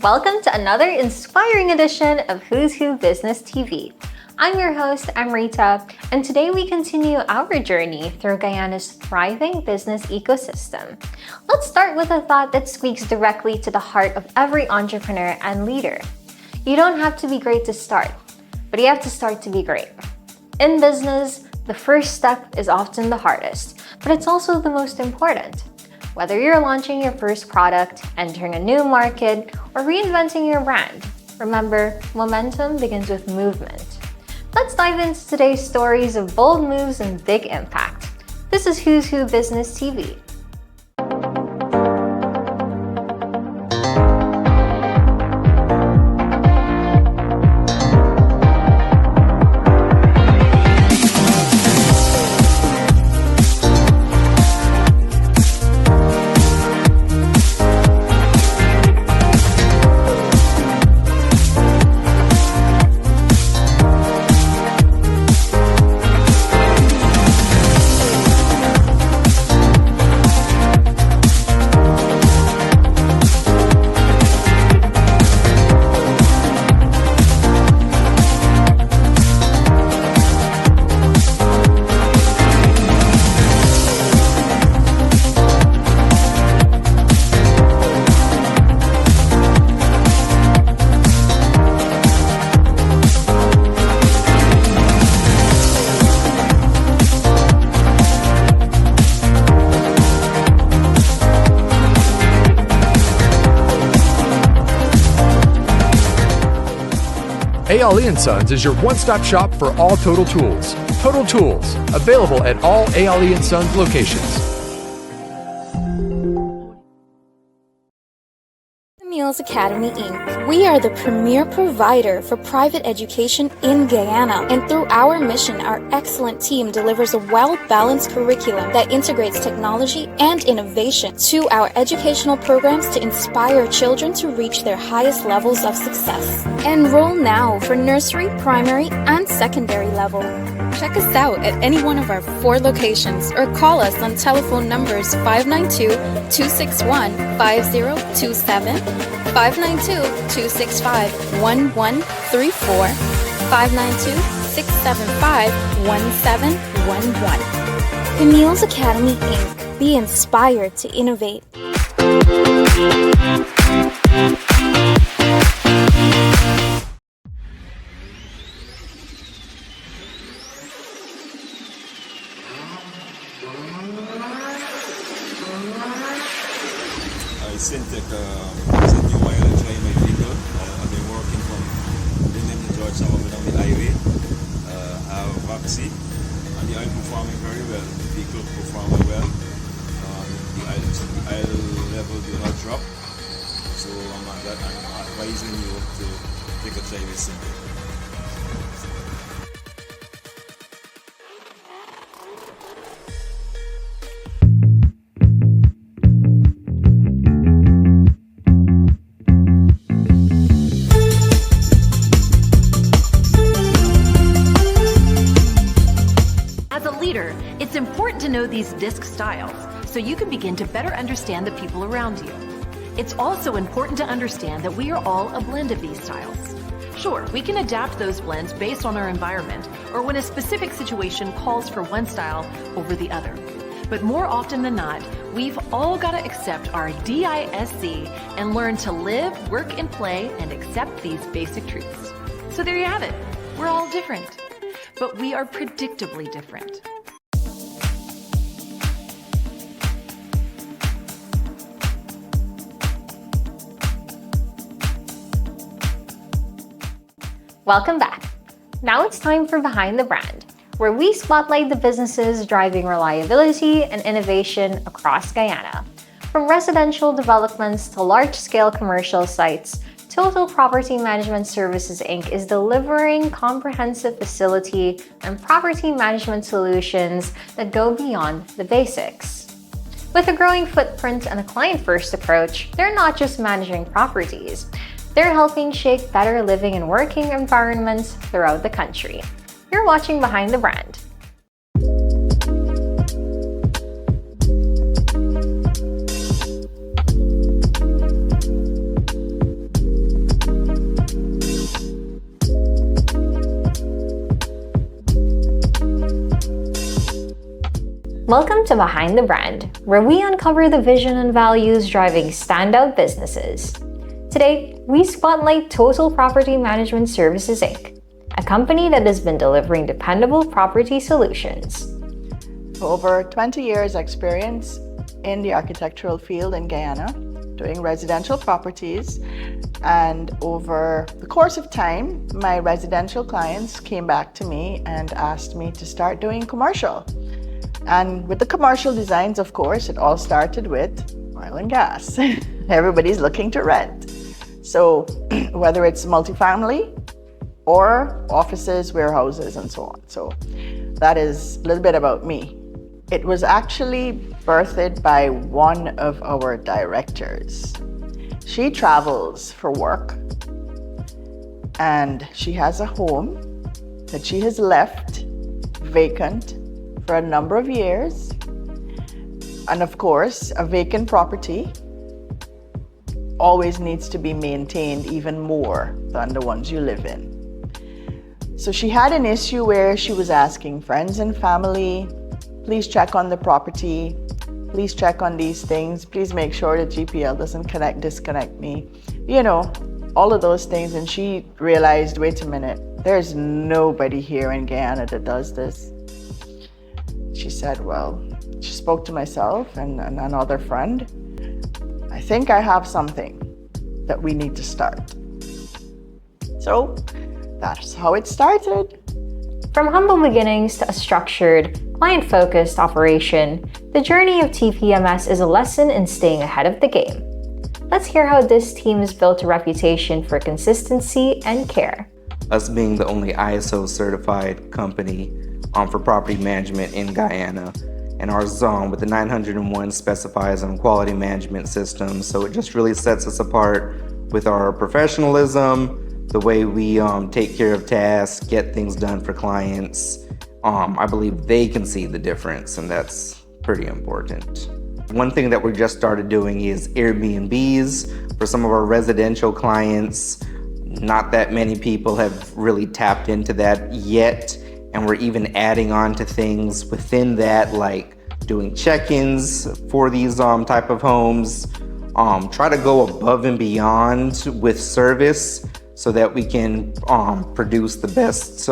Welcome to another inspiring edition of Who's Who Business TV. I'm your host, Amrita, and today we continue our journey through Guyana's thriving business ecosystem. Let's start with a thought that speaks directly to the heart of every entrepreneur and leader. You don't have to be great to start, but you have to start to be great. In business, the first step is often the hardest, but it's also the most important. Whether you're launching your first product, entering a new market, or reinventing your brand, remember, momentum begins with movement. Let's dive into today's stories of bold moves and big impact. This is Who's Who Business TV. A. Sons is your one-stop shop for all Total Tools. Total Tools, available at all A. Sons locations. Camille's Academy, Inc. We are the premier provider for private education in Guyana, and through our mission, our excellent team delivers a well-balanced curriculum that integrates technology and innovation to our educational programs to inspire children to reach their highest levels of success. Enroll now for nursery, primary, and secondary level. Check us out at any one of our 4 locations or call us on telephone numbers 592-261-5027, 592-265-1134, 592-675-1711. Camille's Academy, Inc. Be inspired to innovate. Syntec is a new oil and try my vehicle. I've been working from Linden to George some of it on the highway. Have vaccine and the oil performing very well. The vehicle performing well. The oil level do not drop. So I'm advising you to take a try with Syntec. It's important to know these disc styles so you can begin to better understand the people around you. It's also important to understand that we are all a blend of these styles. Sure, we can adapt those blends based on our environment or when a specific situation calls for one style over the other. But more often than not, we've all got to accept our DISC and learn to live, work, and play and accept these basic truths. So there you have it. We're all different, but we are predictably different. Welcome back. Now it's time for Behind the Brand, where we spotlight the businesses driving reliability and innovation across Guyana. From residential developments to large-scale commercial sites, Total Property Management Services Inc. is delivering comprehensive facility and property management solutions that go beyond the basics. With a growing footprint and a client-first approach, they're not just managing properties. They're helping shape better living and working environments throughout the country. You're watching Behind the Brand. Welcome to Behind the Brand, where we uncover the vision and values driving standout businesses. Today, we spotlight Total Property Management Services Inc., a company that has been delivering dependable property solutions. Over 20 years experience in the architectural field in Guyana, doing residential properties, and over the course of time, my residential clients came back to me and asked me to start doing commercial. And with the commercial designs, of course, it all started with oil and gas. Everybody's looking to rent. So whether it's multifamily or offices, warehouses, and so on. So that is a little bit about me. It was actually birthed by one of our directors. She travels for work and she has a home that she has left vacant for a number of years. And of course, a vacant property always needs to be maintained even more than the ones you live in. So she had an issue where she was asking friends and family, please check on the property, please check on these things, please make sure that GPL doesn't disconnect me, all of those things. And she realized, wait a minute, there's nobody here in Guyana that does this. She said, well, she spoke to myself and another friend. I think I have something that we need to start. So that's how it started. From humble beginnings to a structured, client-focused operation, the journey of TPMS is a lesson in staying ahead of the game. Let's hear how this team has built a reputation for consistency and care. Us being the only ISO certified company for property management in Guyana, and our zone with the 901 specifies on quality management systems. So it just really sets us apart with our professionalism, the way we take care of tasks, get things done for clients. I believe they can see the difference, and that's pretty important. One thing that we just started doing is Airbnbs for some of our residential clients. Not that many people have really tapped into that yet, and we're even adding on to things within that, like doing check-ins for these type of homes. Try to go above and beyond with service so that we can produce the best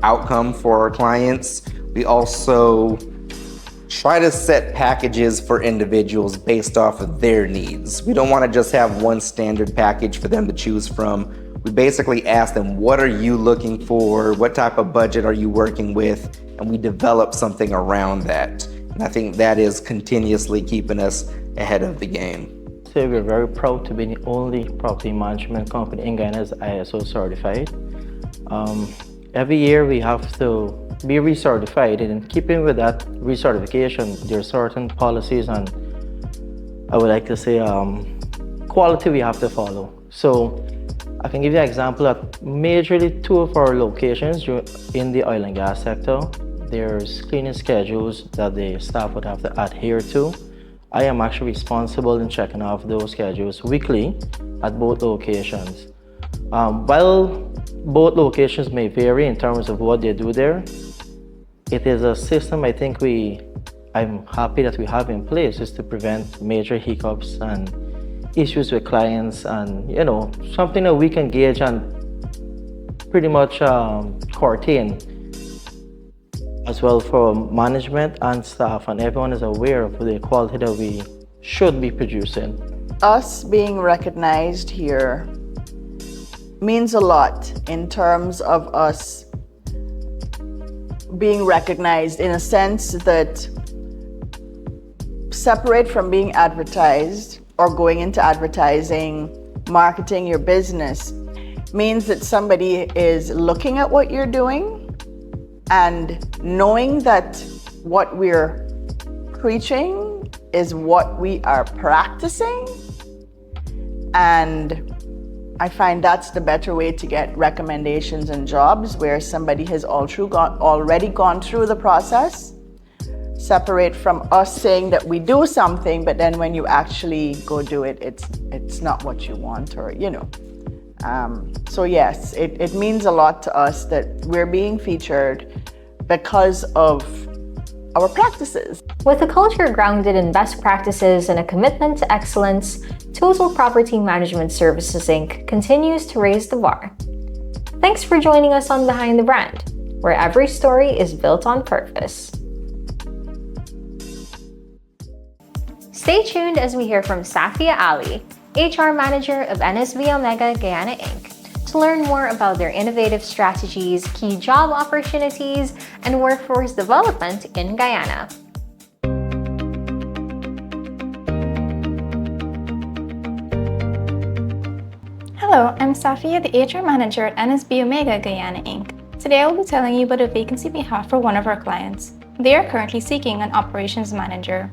outcome for our clients. We also try to set packages for individuals based off of their needs. We don't want to just have one standard package for them to choose from. We basically ask them, what are you looking for? What type of budget are you working with? And we develop something around that. And I think that is continuously keeping us ahead of the game. So we're very proud to be the only property management company in Guyana that's ISO certified. Every year we have to be recertified, and in keeping with that recertification, there are certain policies and I would like to say quality we have to follow. So I can give you an example at majorly two of our locations in the oil and gas sector. There's cleaning schedules that the staff would have to adhere to. I am actually responsible in checking off those schedules weekly at both locations. While both locations may vary in terms of what they do there, it is a system I think I'm happy that we have in place is to prevent major hiccups and issues with clients, and something that we can gauge and pretty much curtail as well for management and staff, and everyone is aware of the quality that we should be producing. Us being recognized here means a lot in terms of us being recognized in a sense that separate from being advertised or going into advertising, marketing your business, means that somebody is looking at what you're doing and knowing that what we're preaching is what we are practicing. And I find that's the better way to get recommendations and jobs, where somebody has already gone through the process, separate from us saying that we do something, but then when you actually go do it, it's not what you want, or so yes, it means a lot to us that we're being featured because of our practices. With a culture grounded in best practices and a commitment to excellence, Total Property Management Services Inc. continues to raise the bar. Thanks for joining us on Behind the Brand, where every story is built on purpose. Stay tuned as we hear from Safia Ali, HR Manager of NSBOmega Guyana Inc., to learn more about their innovative strategies, key job opportunities, and workforce development in Guyana. Hello, I'm Safia, the HR Manager at NSBOmega Guyana Inc. Today I will be telling you about a vacancy we have for one of our clients. They are currently seeking an operations manager.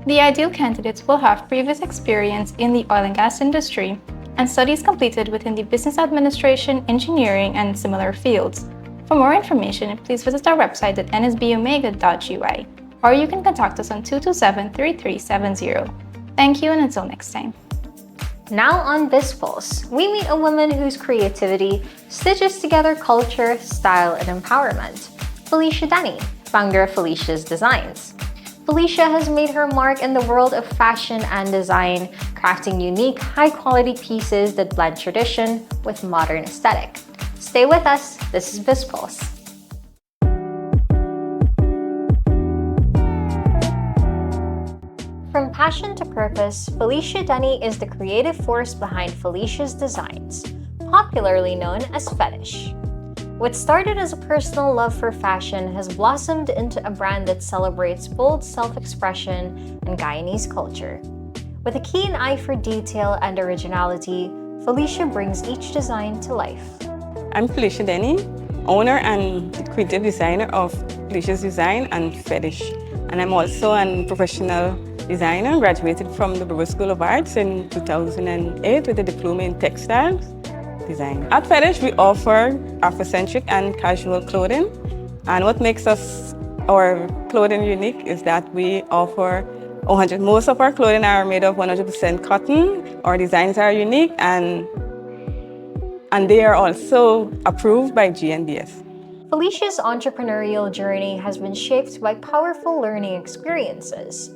The ideal candidates will have previous experience in the oil and gas industry and studies completed within the business administration, engineering, and similar fields. For more information, please visit our website at nsbomega.ui, or you can contact us on 227-3370. Thank you, and until next time. Now on BizzPulse, we meet a woman whose creativity stitches together culture, style, and empowerment. Felicia Denny, founder of Felicia's Designs. Felicia has made her mark in the world of fashion and design, crafting unique, high-quality pieces that blend tradition with modern aesthetic. Stay with us, this is BizzPulse. From passion to purpose, Felicia Denny is the creative force behind Felicia's Designs, popularly known as Fetish. What started as a personal love for fashion has blossomed into a brand that celebrates bold self-expression and Guyanese culture. With a keen eye for detail and originality, Felicia brings each design to life. I'm Felicia Denny, owner and creative designer of Felicia's Design and Fetish. And I'm also a professional designer, graduated from the Brewer School of Arts in 2008 with a diploma in textiles design. At Fetish, we offer Afrocentric and casual clothing. And what makes our clothing unique is that we offer most of our clothing are made of 100% cotton. Our designs are unique and they are also approved by GNBS. Felicia's entrepreneurial journey has been shaped by powerful learning experiences.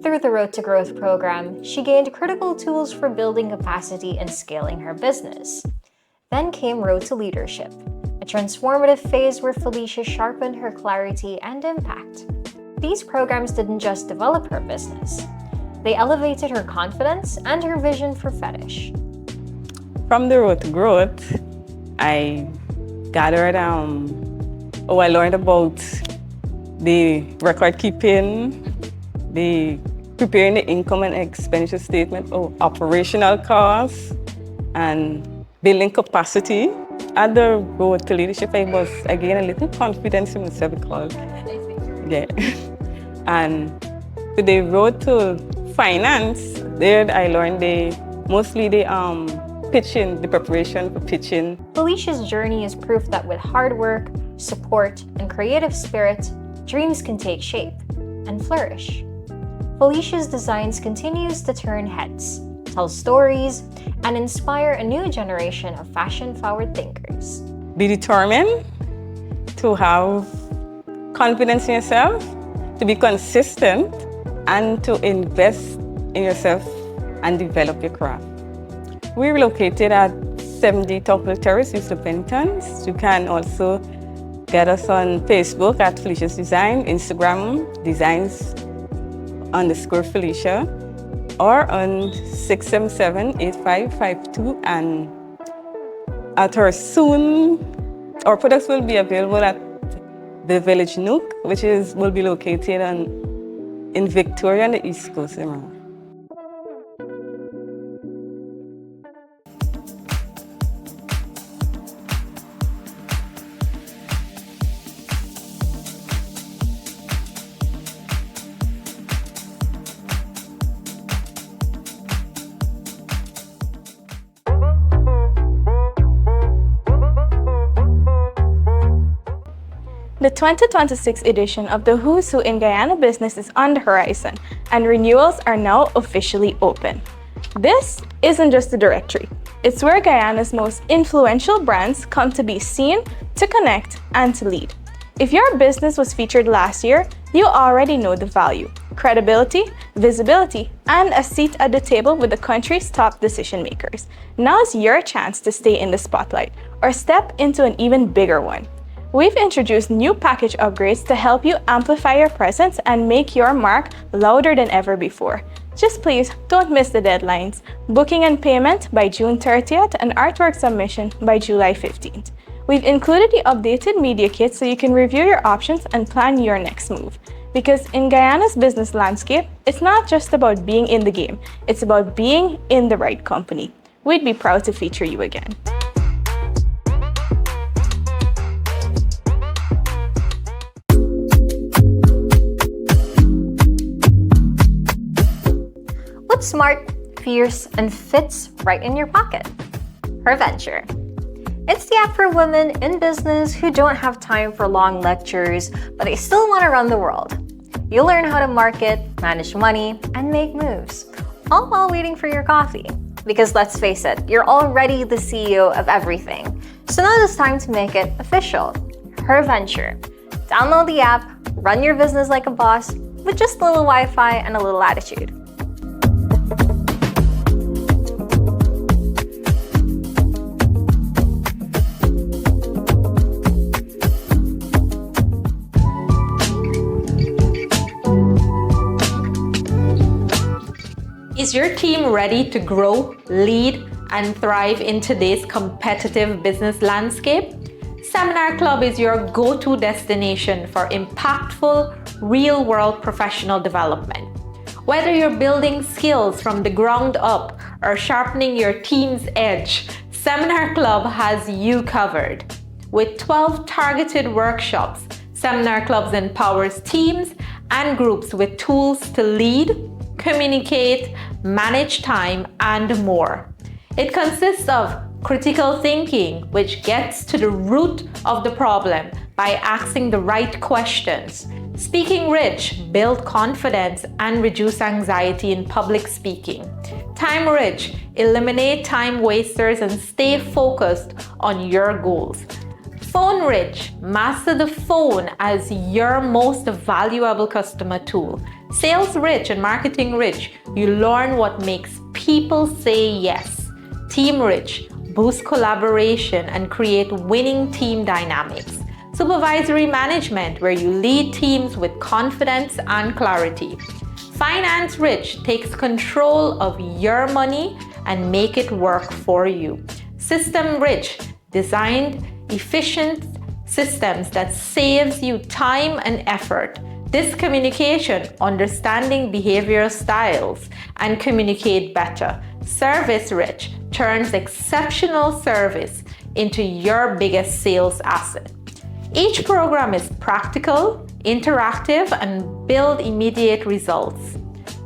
Through the Road to Growth program, she gained critical tools for building capacity and scaling her business. Then came Road to Leadership, a transformative phase where Felicia sharpened her clarity and impact. These programs didn't just develop her business, they elevated her confidence and her vision for Fetish. From the Road to Growth, I gathered, I learned about the record keeping, the preparing the income and expenditure statement, operational costs, and building capacity. At the Road to Leadership, I gained a little confidence in myself because, and to the Road to Finance, there I learned mostly the pitching, the preparation for pitching. Felicia's journey is proof that with hard work, support, and creative spirit, dreams can take shape and flourish. Felicia's Designs continues to turn heads, tell stories, and inspire a new generation of fashion-forward thinkers. Be determined to have confidence in yourself, to be consistent, and to invest in yourself and develop your craft. We're located at 70 Topple Terrace, East Pennington. You can also get us on Facebook at Felicia's Design, Instagram, Designs_Felicia, or on 677-8552. And at our products will be available at the Village Nook, which will be located in Victoria on the East Coast. The 2026 edition of the Who's Who in Guyana Business is on the horizon, and renewals are now officially open. This isn't just a directory. It's where Guyana's most influential brands come to be seen, to connect, and to lead. If your business was featured last year, You already know the value: credibility, visibility, and a seat at the table with the country's top decision makers. Now's your chance to stay in the spotlight or step into an even bigger one. We've introduced new package upgrades to help you amplify your presence and make your mark louder than ever before. Just please don't miss the deadlines. Booking and payment by June 30th and artwork submission by July 15th. We've included the updated media kit so you can review your options and plan your next move. Because in Guyana's business landscape, it's not just about being in the game, it's about being in the right company. We'd be proud to feature you again. What's smart, fierce, and fits right in your pocket? HerVenture. It's the app for women in business who don't have time for long lectures, but they still want to run the world. You'll learn how to market, manage money, and make moves, all while waiting for your coffee. Because let's face it, you're already the CEO of everything. So now it's time to make it official. HerVenture. Download the app, run your business like a boss, with just a little Wi-Fi and a little attitude. Is your team ready to grow, lead, and thrive in today's competitive business landscape? Seminar Club is your go-to destination for impactful, real-world professional development. Whether you're building skills from the ground up or sharpening your team's edge, Seminar Club has you covered. With 12 targeted workshops, Seminar Club empowers teams and groups with tools to lead, communicate, manage time, and more. It consists of critical thinking, which gets to the root of the problem by asking the right questions. Speaking Rich, build confidence and reduce anxiety in public speaking. Time Rich, eliminate time wasters and stay focused on your goals. Phone Rich, master the phone as your most valuable customer tool. Sales Rich and Marketing Rich, you learn what makes people say yes. Team Rich, boost collaboration and create winning team dynamics. Supervisory Management, where you lead teams with confidence and clarity. Finance Rich takes control of your money and make it work for you. System Rich, designed efficient systems that saves you time and effort. This communication, understanding behavioral styles, and communicate better. Service Rich turns exceptional service into your biggest sales asset. Each program is practical, interactive, and build immediate results.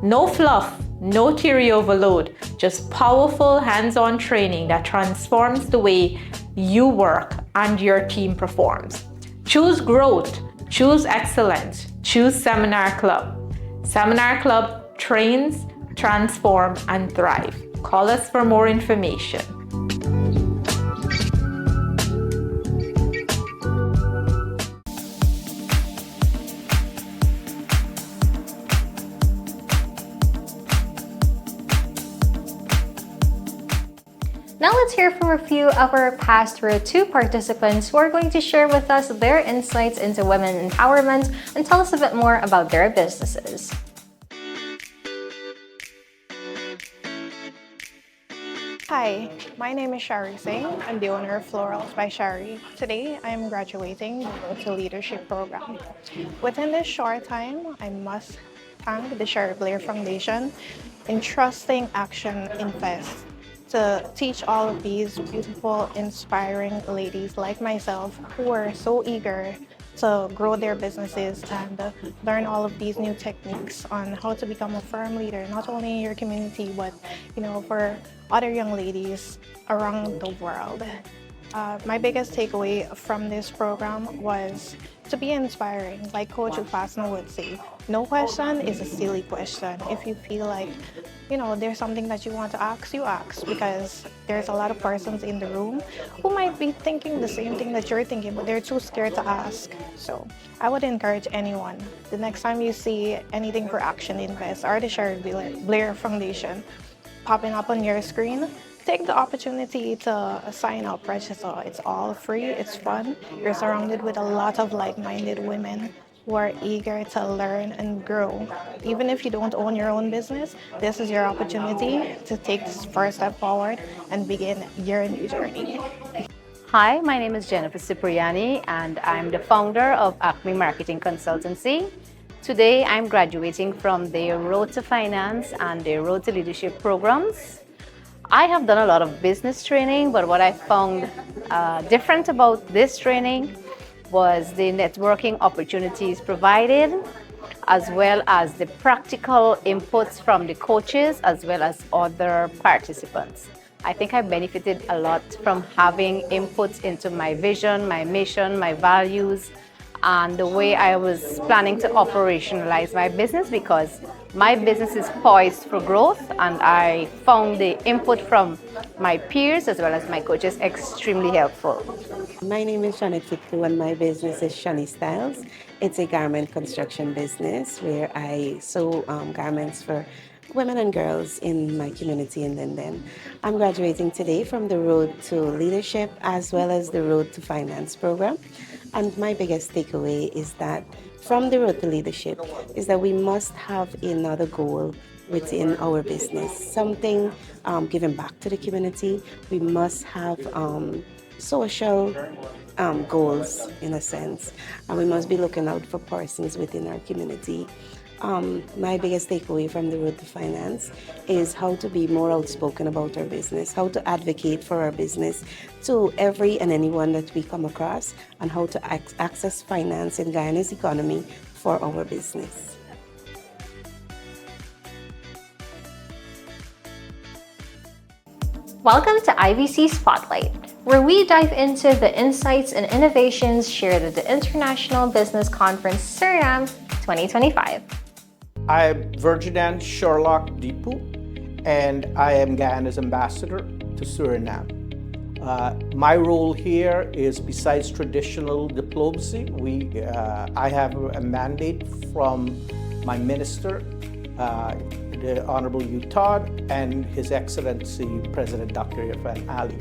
No fluff, no theory overload, just powerful hands-on training that transforms the way you work and your team performs. Choose growth, choose excellence, choose Seminar Club. Seminar Club trains, transform, and thrive. Call us for more information. Now let's hear from a few of our past Road 2 participants who are going to share with us their insights into women empowerment and tell us a bit more about their businesses. Hi, my name is Shari Singh. I'm the owner of Florals by Shari. Today, I am graduating the Road to Leadership program. Within this short time, I must thank the Shari Blair Foundation in trusting Action Invest to teach all of these beautiful, inspiring ladies like myself who are so eager to grow their businesses and learn all of these new techniques on how to become a firm leader, not only in your community, but for other young ladies around the world. My biggest takeaway from this program was to be inspiring. Like Coach Upasna would say, No question is a silly question. If you feel like, there's something that you want to ask, you ask, because there's a lot of persons in the room who might be thinking the same thing that you're thinking, but they're too scared to ask. So I would encourage anyone, the next time you see anything for Action Invest or the Sherry Blair Foundation popping up on your screen, take the opportunity to sign up, register. It's all free, it's fun. You're surrounded with a lot of like-minded women who are eager to learn and grow. Even if you don't own your own business, this is your opportunity to take this first step forward and begin your new journey. Hi, my name is Jennifer Cipriani and I'm the founder of Acme Marketing Consultancy. Today I'm graduating from the Road to Finance and the Road to Leadership programs. I have done a lot of business training, but what I found different about this training was the networking opportunities provided, as well as the practical inputs from the coaches, as well as other participants. I think I benefited a lot from having inputs into my vision, my mission, my values, and the way I was planning to operationalize my business, because my business is poised for growth, and I found the input from my peers as well as my coaches extremely helpful. My name is Shani Fitu and my business is Shani Styles. It's a garment construction business where I sew garments for women and girls in my community in Linden. I'm graduating today from the Road to Leadership as well as the Road to Finance program. And my biggest takeaway is that from the Road to Leadership is that we must have another goal within our business, something giving back to the community. We must have social goals in a sense, and we must be looking out for persons within our community. My biggest takeaway from the Road to Finance is how to be more outspoken about our business, how to advocate for our business to every and anyone that we come across, and how to access finance in Guyana's economy for our business. Welcome to IBC Spotlight, where we dive into the insights and innovations shared at the International Business Conference Suriname 2025. I'm Virginan Sherlock Deepu, and I am Guyana's ambassador to Suriname. My role here is, besides traditional diplomacy, I have a mandate from my minister, the Honorable Hugh Todd, and His Excellency President Dr. Irfan Ali,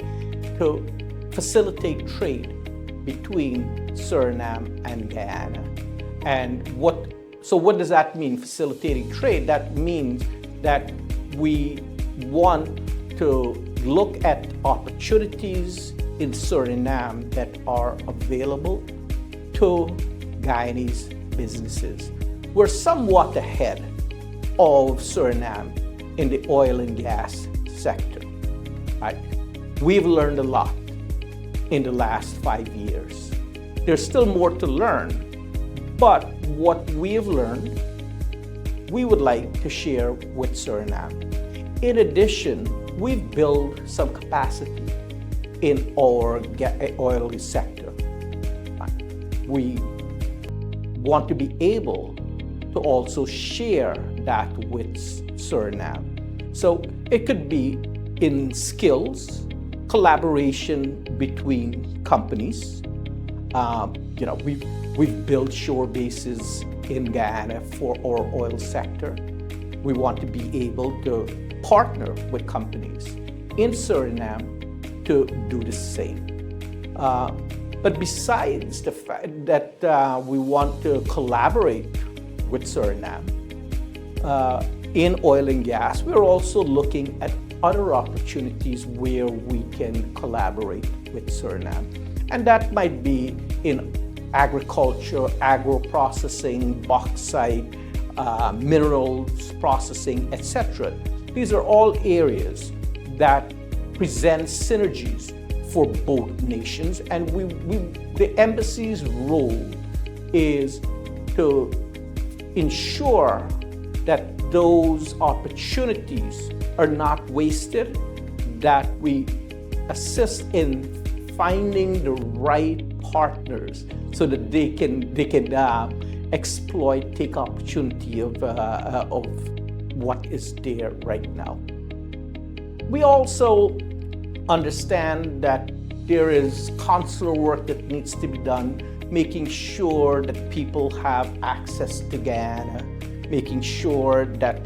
to facilitate trade between Suriname and Guyana. And so what does that mean, facilitating trade? That means that we want to look at opportunities in Suriname that are available to Guyanese businesses. We're somewhat ahead of Suriname in the oil and gas sector. Right? We've learned a lot in the last 5 years. There's still more to learn, but what we've learned, we would like to share with Suriname. In addition, we've built some capacity in our oil sector. We want to be able to also share that with Suriname. So it could be in skills, collaboration between companies. We've built shore bases in Guyana for our oil sector. We want to be able to partner with companies in Suriname to do the same. But besides the fact that we want to collaborate with Suriname in oil and gas, we're also looking at other opportunities where we can collaborate with Suriname. And that might be in agriculture, agro-processing, bauxite, minerals processing, etc. These are all areas that present synergies for both nations, and the embassy's role is to ensure that those opportunities are not wasted, that we assist in finding the right partners so that they can exploit, take opportunity of what is there right now. We also understand that there is consular work that needs to be done, making sure that people have access to Guyana, making sure that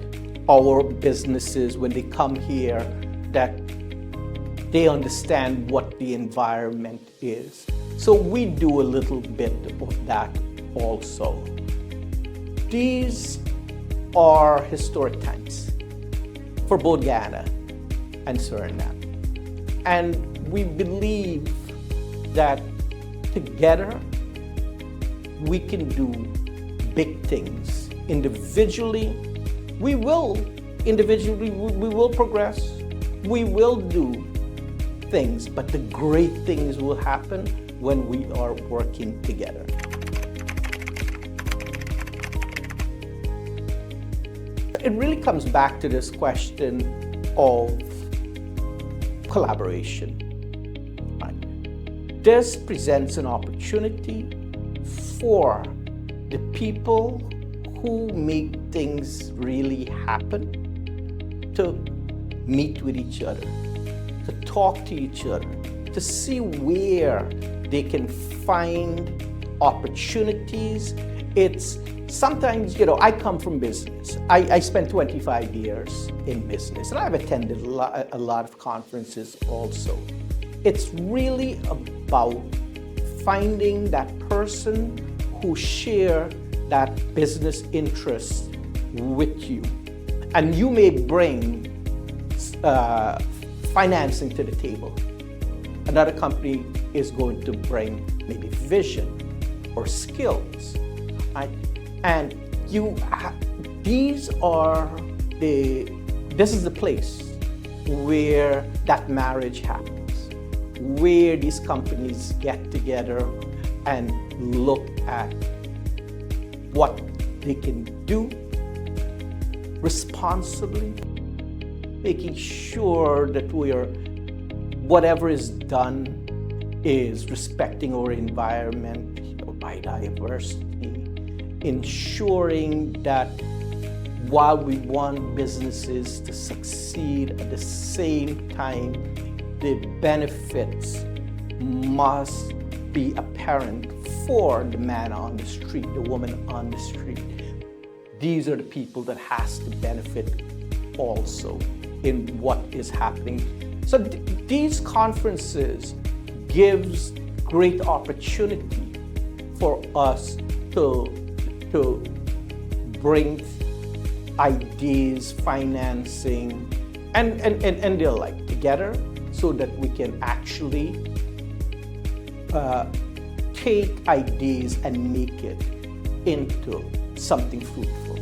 our businesses, when they come here, that they understand what the environment is. So we do a little bit of that also. These are historic times for both Guyana and Suriname. And we believe that together we can do big things. Individually, we will progress, we will do things, but the great things will happen when we are working together. It really comes back to this question of collaboration. Right? This presents an opportunity for the people who make things really happen to meet with each other, to talk to each other, to see where they can find opportunities. It's sometimes, I come from business. I spent 25 years in business, and I've attended a lot of conferences also. It's really about finding that person who share that business interest with you. And you may bring financing to the table. Another company is going to bring maybe vision or skills, right? And this is the place where that marriage happens, where these companies get together and look at what they can do responsibly, making sure that whatever is done is respecting our environment, biodiversity, ensuring that while we want businesses to succeed, at the same time, the benefits must be apparent for the man on the street, the woman on the street. These are the people that has to benefit also in what is happening. So these conferences gives great opportunity for us to bring ideas, financing, and the like together so that we can actually take ideas and make it into something fruitful.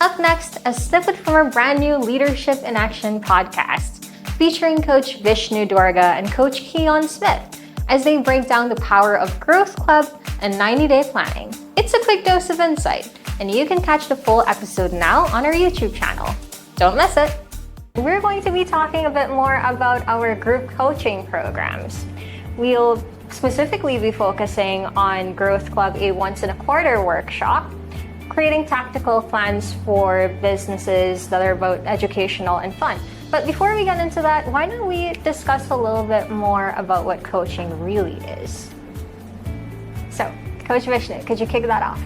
Up next, a snippet from our brand new Leadership in Action podcast, featuring Coach Vishnu Durga and Coach Keon Smith as they break down the power of Growth Club and 90-day planning. It's a quick dose of insight, and you can catch the full episode now on our YouTube channel. Don't miss it. We're going to be talking a bit more about our group coaching programs. We'll specifically be focusing on Growth Club, a once-in-a-quarter workshop, creating tactical plans for businesses that are both educational and fun. But before we get into that, why don't we discuss a little bit more about what coaching really is? So, Coach Vishnu, could you kick that off?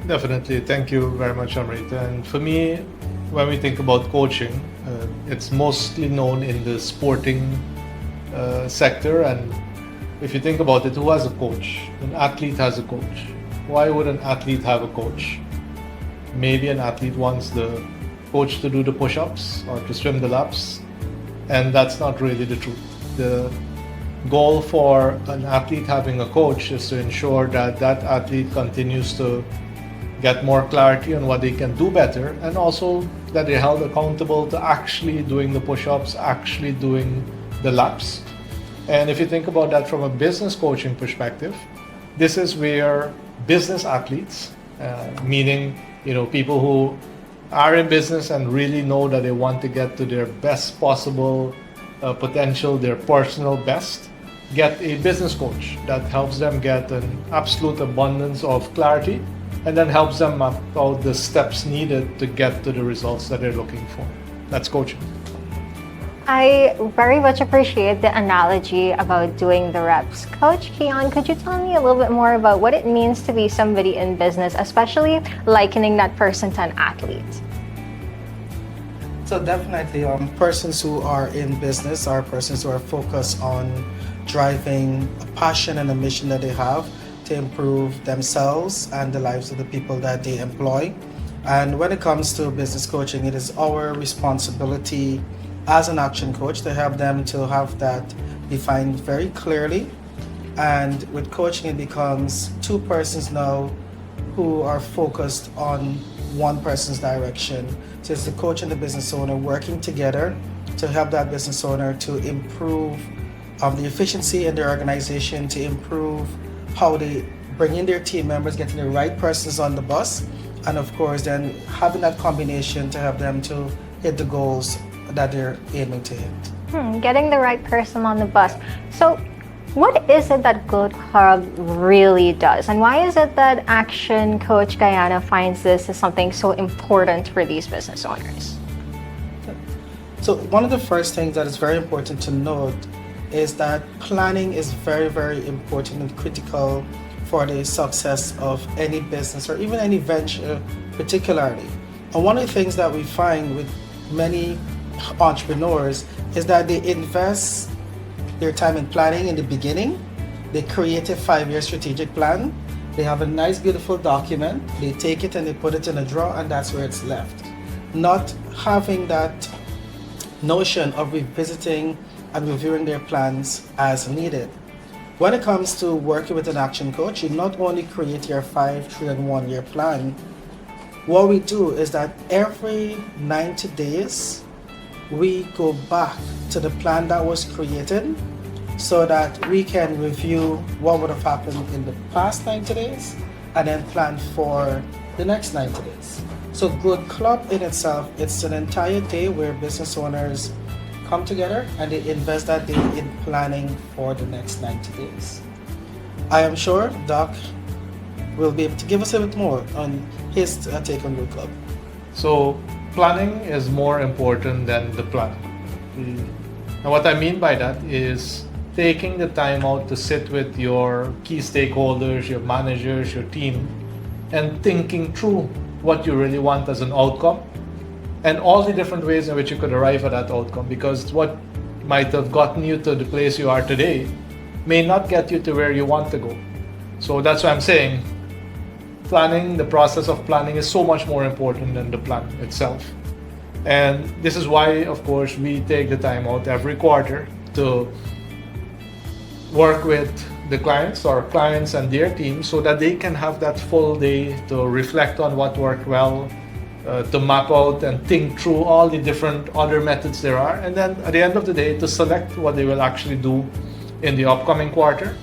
Definitely. Thank you very much, Amrita. And for me, when we think about coaching, it's mostly known in the sporting sector. And if you think about it, who has a coach? An athlete has a coach. Why would an athlete have a coach? Maybe an athlete wants the coach to do the push-ups or to swim the laps, and that's not really the truth. The goal for an athlete having a coach is to ensure that that athlete continues to get more clarity on what they can do better, and also that they're held accountable to actually doing the push-ups, actually doing the laps. And if you think about that from a business coaching perspective, this is where business athletes, meaning people who are in business and really know that they want to get to their best possible potential, their personal best, get a business coach that helps them get an absolute abundance of clarity and then helps them map out the steps needed to get to the results that they're looking for. That's coaching. I very much appreciate the analogy about doing the reps. Coach Keon, could you tell me a little bit more about what it means to be somebody in business, especially likening that person to an athlete? So definitely, persons who are in business are persons who are focused on driving a passion and a mission that they have to improve themselves and the lives of the people that they employ. And when it comes to business coaching, it is our responsibility as an action coach to help them to have that defined very clearly. And with coaching, it becomes two persons now who are focused on one person's direction. So it's the coach and the business owner working together to help that business owner to improve the efficiency in their organization, to improve how they bring in their team members, getting the right persons on the bus, and of course then having that combination to help them to hit the goals that they're aiming to hit. Getting the right person on the bus. So what is it that Gold Club really does? And why is it that Action Coach Guyana finds this as something so important for these business owners? So one of the first things that is very important to note is that planning is very, very important and critical for the success of any business or even any venture particularly. And one of the things that we find with many entrepreneurs is that they invest their time in planning in the beginning. They create a 5-year strategic plan. They have a nice, beautiful document. They take it and they put it in a drawer, and that's where it's left. Not having that notion of revisiting and reviewing their plans as needed. When it comes to working with an action coach, you not only create your 5, 3, and 1 year plan. What we do is that every 90 days, we go back to the plan that was created so that we can review what would have happened in the past 90 days and then plan for the next 90 days. So Good Club in itself, it's an entire day where business owners come together and they invest that day in planning for the next 90 days. I am sure Doc will be able to give us a bit more on his take on Good Club. So planning is more important than the plan. And what I mean by that is taking the time out to sit with your key stakeholders, your managers, your team, and thinking through what you really want as an outcome and all the different ways in which you could arrive at that outcome, because what might have gotten you to the place you are today may not get you to where you want to go. So that's why I'm saying planning, the process of planning is so much more important than the plan itself. And this is why, of course, we take the time out every quarter to work with the clients or clients and their teams so that they can have that full day to reflect on what worked well, to map out and think through all the different other methods there are, and then at the end of the day to select what they will actually do in the upcoming quarter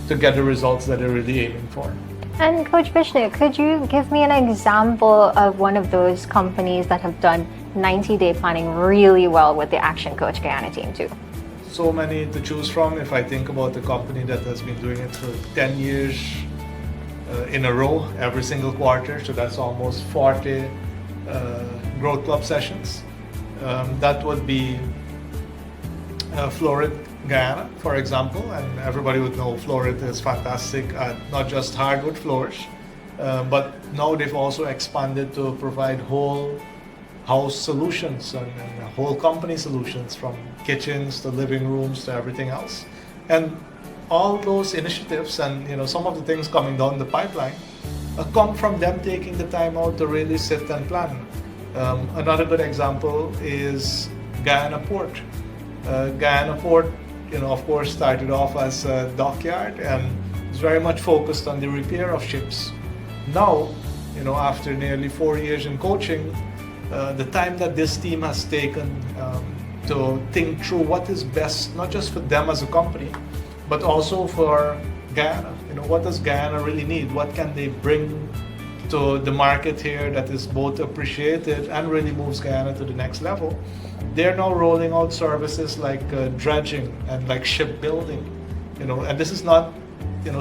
to get the results that they're really aiming for. And Coach Vishnu, could you give me an example of one of those companies that have done 90-day planning really well with the Action Coach Guyana team too? So many to choose from. If I think about a company that has been doing it for 10 years in a row, every single quarter, so that's almost 40 Growth Club sessions. That would be Florid Guyana, for example, and everybody would know Florid is fantastic at not just hardwood floors, but now they've also expanded to provide whole house solutions and whole company solutions, from kitchens to living rooms to everything else. And all those initiatives and some of the things coming down the pipeline come from them taking the time out to really sit and plan. Another good example is Guyana Port. Guyana Port, of course, started off as a dockyard and is very much focused on the repair of ships. Now, after nearly 4 years in coaching, the time that this team has taken to think through what is best, not just for them as a company, but also for Guyana. What does Guyana really need? What can they bring to the market here that is both appreciated and really moves Guyana to the next level. They're now rolling out services like dredging and like shipbuilding, and this is not,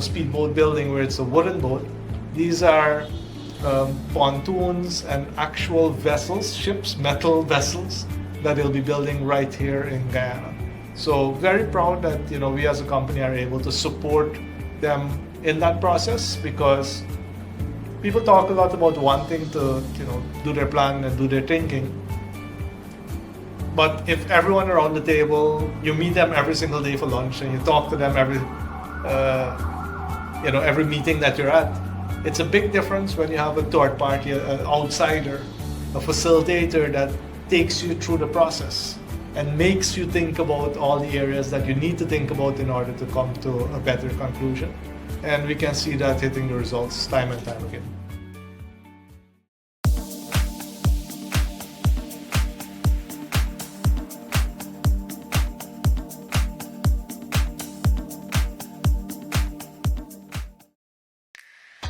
speedboat building where it's a wooden boat. These are pontoons and actual vessels, ships, metal vessels that they'll be building right here in Guyana. So very proud that we as a company are able to support them in that process, because people talk a lot about wanting to do their plan and do their thinking. But if everyone around the table, you meet them every single day for lunch and you talk to them every meeting that you're at, it's a big difference when you have a third party, an outsider, a facilitator that takes you through the process and makes you think about all the areas that you need to think about in order to come to a better conclusion. And we can see that hitting the results time and time again.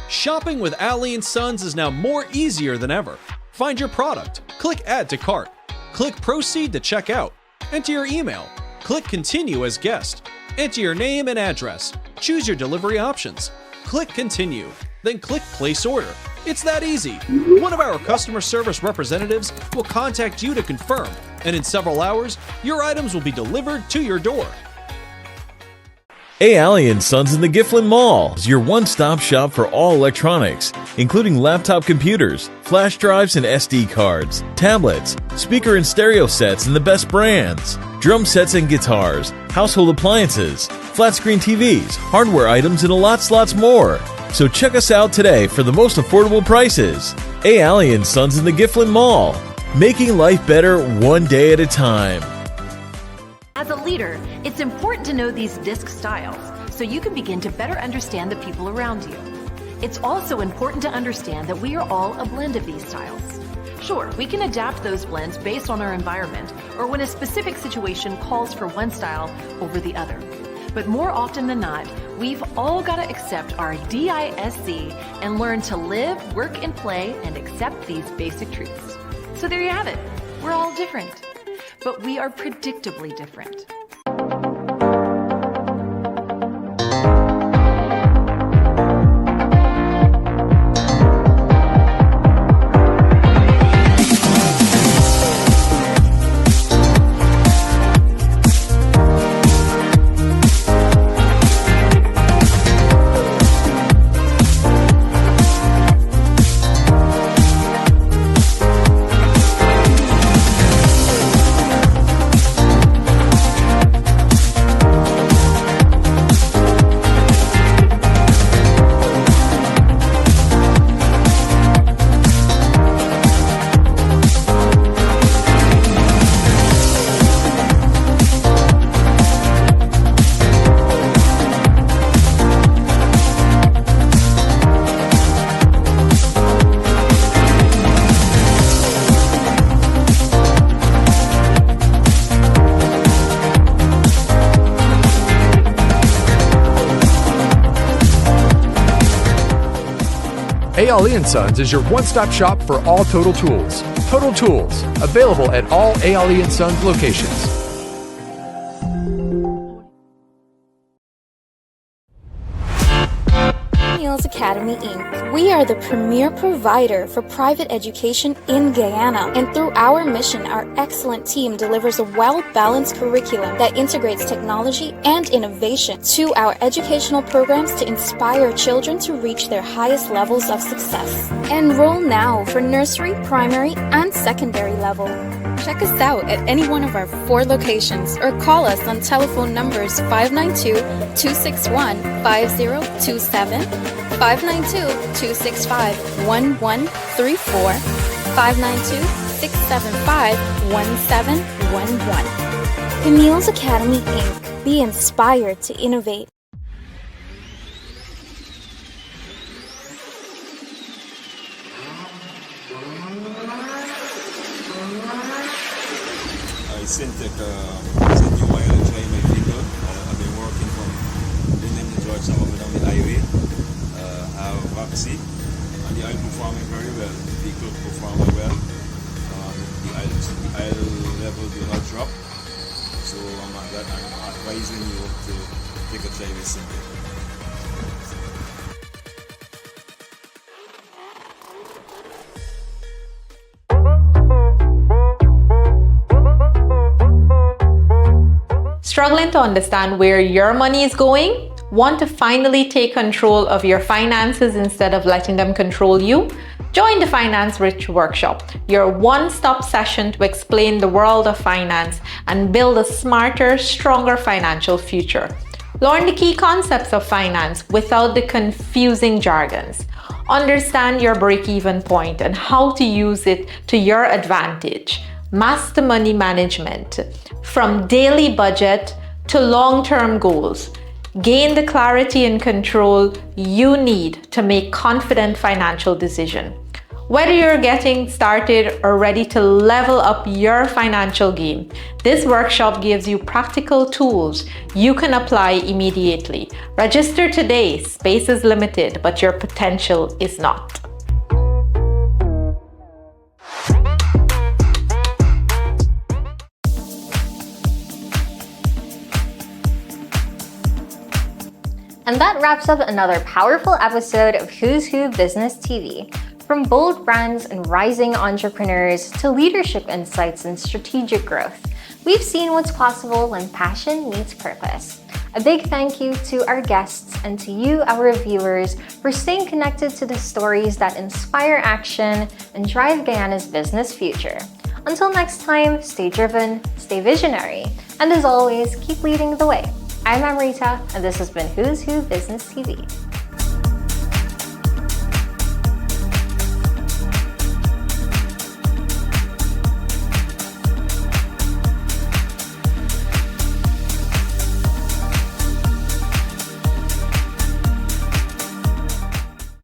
Shopping with Ali & Sons is now more easier than ever. Find your product, click Add to Cart, click Proceed to check out, enter your email, click Continue as guest, enter your name and address, choose your delivery options, click Continue, then click Place Order. It's that easy. One of our customer service representatives will contact you to confirm, and in several hours, your items will be delivered to your door. Ali & Sons in the Gifflin Mall is your one-stop shop for all electronics, including laptop computers, flash drives and SD cards, tablets, speaker and stereo sets and the best brands, drum sets and guitars, household appliances, flat-screen TVs, hardware items, and lots more. So check us out today for the most affordable prices. Ali & Sons in the Gifflin Mall, making life better one day at a time. As a leader, it's important to know these disc styles so you can begin to better understand the people around you. It's also important to understand that we are all a blend of these styles. Sure, we can adapt those blends based on our environment or when a specific situation calls for one style over the other. But more often than not, we've all got to accept our DISC and learn to live, work, and play and accept these basic truths. So there you have it. We're all different. But we are predictably different. Ali & Sons is your one-stop shop for all Total Tools. Total Tools, available at all Ali & Sons locations. Academy Inc. We are the premier provider for private education in Guyana, and through our mission, our excellent team delivers a well-balanced curriculum that integrates technology and innovation to our educational programs to inspire children to reach their highest levels of success. Enroll now for nursery, primary, and secondary level. Check us out at any one of our 4 locations or call us on telephone numbers 592-261-5027, 592-265-1134, 592-675-1711. Camille's Academy Inc. Be inspired to innovate. Syntec is a new oil and try my people. I've been working from London to George, some of it on the highway. I have vaccine, and the oil performing very well. The vehicle performing well. The oil level do not drop. So I'm advising you to take a try with Simple. Struggling to understand where your money is going? Want to finally take control of your finances instead of letting them control you? Join the Finance Rich Workshop, your one-stop session to explain the world of finance and build a smarter, stronger financial future. Learn the key concepts of finance without the confusing jargons. Understand your break-even point and how to use it to your advantage. Master money management, from daily budget to long-term goals. Gain the clarity and control you need to make confident financial decisions. Whether you're getting started or ready to level up your financial game, this workshop gives you practical tools you can apply immediately. Register today. Space is limited, but your potential is not. And that wraps up another powerful episode of Who's Who Business TV. From bold brands and rising entrepreneurs to leadership insights and strategic growth, we've seen what's possible when passion meets purpose. A big thank you to our guests and to you, our viewers, for staying connected to the stories that inspire action and drive Guyana's business future. Until next time, stay driven, stay visionary, and as always, keep leading the way. I'm Amrita, and this has been Who's Who Business TV.